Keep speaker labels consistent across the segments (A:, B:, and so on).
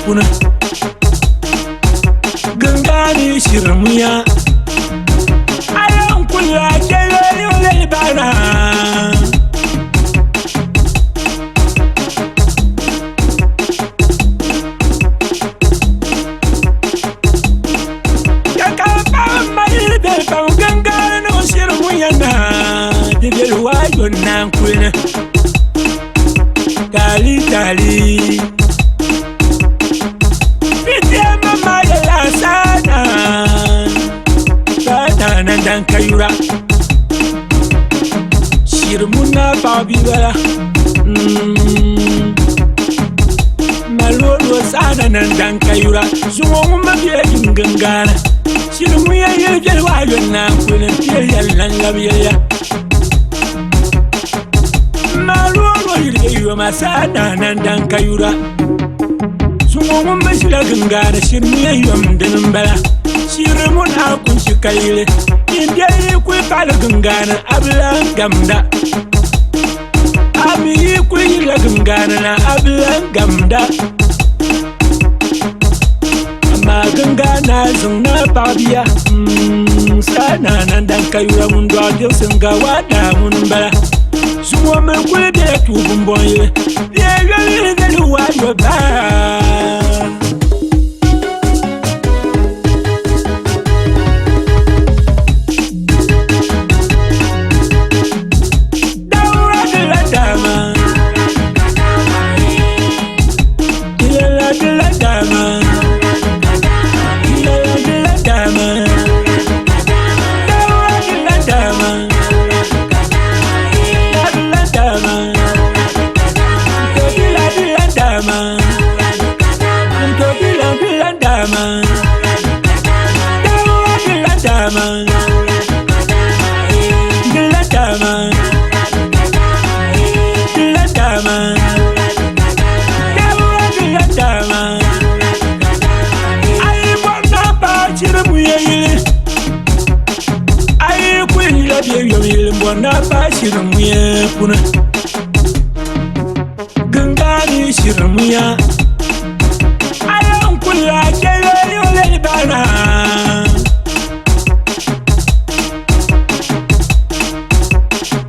A: kuna gangani shirmuya ayan kula kelori ole bana gangano shirmuya na dibel wayo nan kuna Tali tali Pitia mama ya la sana Sana nandan kayura Shirmuna babibala Malolo sana nandan kayura Zumo mabye ingangana Shirmuya yelgel wayo na kuna Piya langabiya Malolo yelgel masana nandan kayura Sumo mbashila gangana shirmuya yom denambala Shirmun akun shikayle India yikwe pala gangana abla gamda Abi yikwe yila gangana na abla gamda Ama gangana zungna babia Sana nandan kayura mundo adil senga wada munmbala Sumo mekwe de tubumbonye Yegale de luwayo ba Bona ba shirmuya kuna gangani shirmuya ayan kula kelori ole bana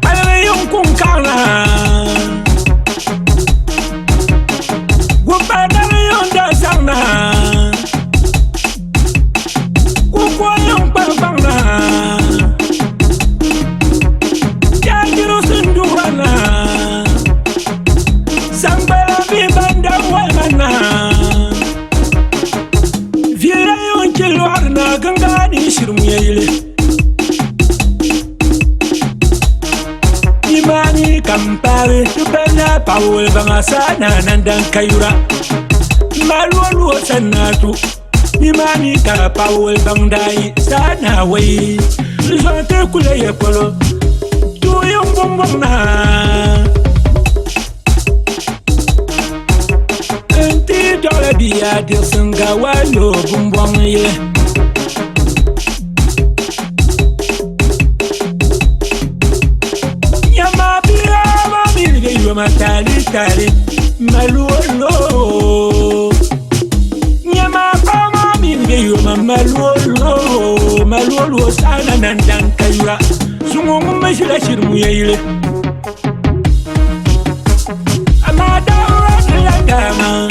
A: ayan kun kana gubana yonda sana kukoyon barbana Sambala mi banda walmana Vira yon kilwarna gangani shirmuya yile Imani kampare tupena pawul banga sana nandan kayura Malwalu sanatu Imani ka pawul bangdai sana way Rizonte kule yepolo Tuyong bombona Dola biya dirsinga walo bumbong ye Yama biya mamirge yoma tali tali Maluolo Yama kama mirge yoma maluolo Maluolo sana nandan kayura Sungo mbashila shirmuya yile Amada ura dama